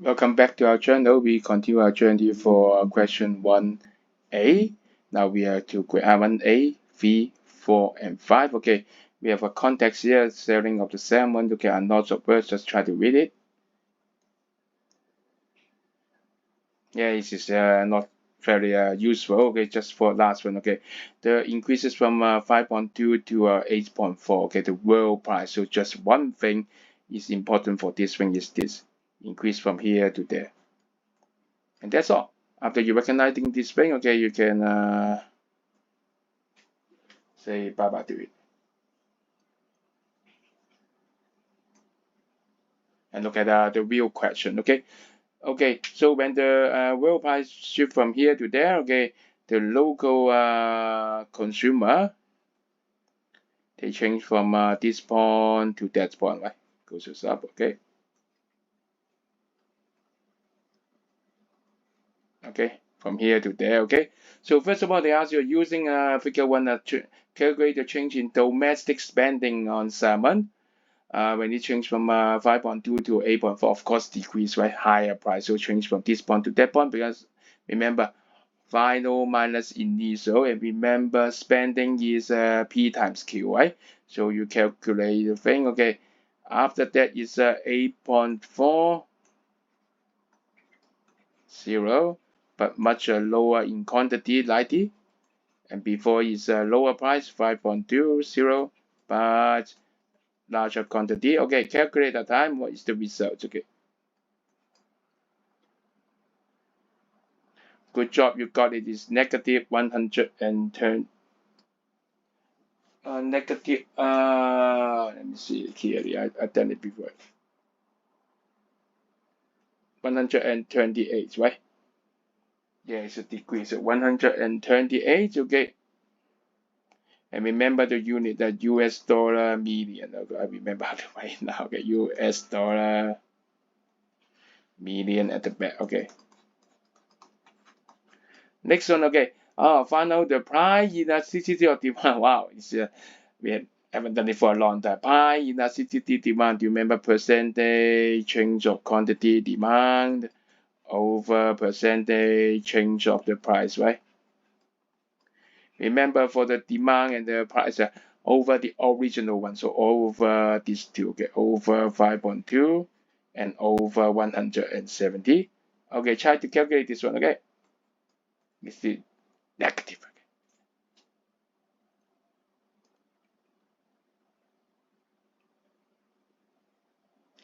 Welcome back to our channel. We continue our journey for question 1A. Now we are to 1A, V, 4, and 5. Okay, we have a context here, selling of the salmon. Okay, lots of words, just try to read it. Yeah, this is not very useful. Okay, just for last one. Okay, the increases from 5.2 to 8.4. Okay, the world price. So just one thing is important for this thing is this increase from here to there. And that's all. After you recognizing this thing, okay, you can say bye bye to it. And look at the real question, okay? Okay, so when the world price shift from here to there, okay, the local consumer, they change from this point to that point, right? Goes up, okay? Okay, from here to there, okay? So first of all, they ask you using figure 1 to calculate the change in domestic spending on salmon. When it changed from 5.2 to 8.4, of course, decrease, right? Higher price. So change from this point to that point because remember, final minus initial, and remember, spending is P times Q, right? So you calculate the thing, okay? After that is 8.40, but much lower in quantity, 90. And before is a lower price, 5.20, but larger quantity. Okay, calculate the time. What is the result? Okay. Good job, you got it. Is negative 110. Negative. Let me see it clearly. I've done it before. 128, right? Yeah, it's a decrease. 128. Okay. And remember the unit, the US dollar million. Okay, I remember how to write now. Okay, US dollar million at the back. Okay. Next one. Okay. Find out the price elasticity of demand. Wow, it's we haven't done it for a long time. Price elasticity demand. Do you remember percentage change of quantity demand over percentage change of the price, right? Remember for the demand and the price over the original one. So over these two, okay, over 5.2 and over 170. Okay, try to calculate this one, okay? This is negative.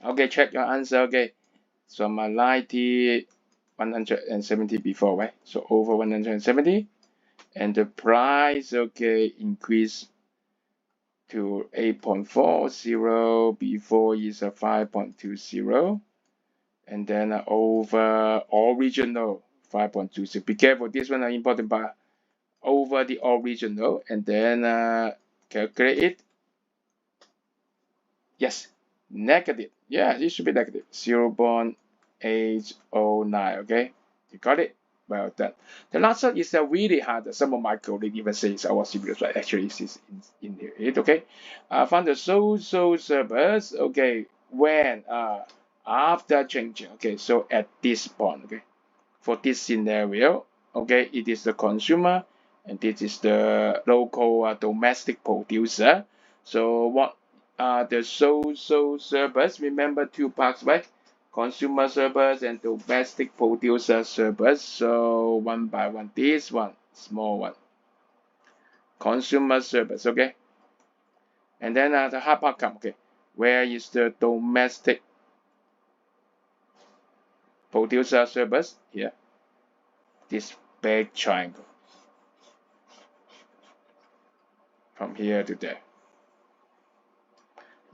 Okay, check your answer, okay? So my 90, 170 before, right? So over 170. And the price, okay, increase to 8.40. Before is a 5.20. And then over original 5.26. Be careful, this one is important, but over the original. And then calculate it. Yes, negative. Yeah, it should be negative. 0.809. Okay, you got it? Well done. The last one is really hard. Some of my colleagues even say it's our serious, right? Actually, it's in it. Okay, find the social service. Okay, when after changing. Okay, so at this point. Okay, for this scenario. Okay, it is the consumer, and this is the local domestic producer. So what the social service? Remember two parts, right? Consumer service and domestic producer service. So one by one, this one, small one. Consumer service, okay? And then the hard part come, okay? Where is the domestic producer service? Here. This big triangle. From here to there.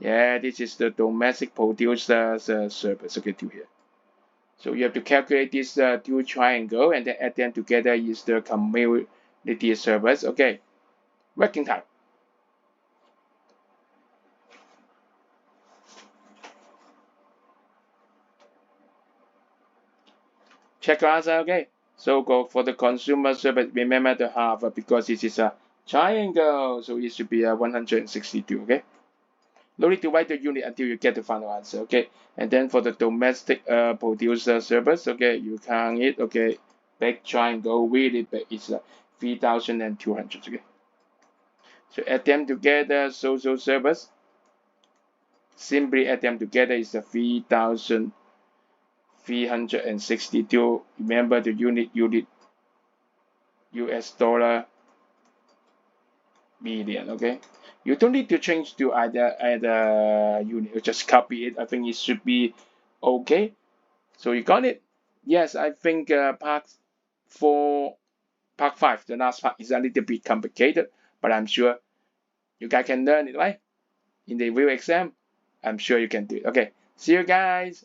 Yeah, this is the domestic producer service, okay, to here. So you have to calculate this two triangle and then add them together is the community service. Okay, working time. Check your answer, okay? So go for the consumer service. Remember the half because this is a triangle, so it should be 162, okay? No need to write the unit until you get the final answer, okay? And then for the domestic producer servers, okay, you count it, okay? Big triangle, really big, it's 3,200, okay? So add them together, social servers. Simply add them together is 3,362. Remember the unit US dollar million, okay? You don't need to change to either unit, you just copy it. I think it should be okay. So you got it? Yes, I think part 4, part 5, the last part is a little bit complicated, but I'm sure you guys can learn it, right? In the real exam, I'm sure you can do it. Okay, see you guys.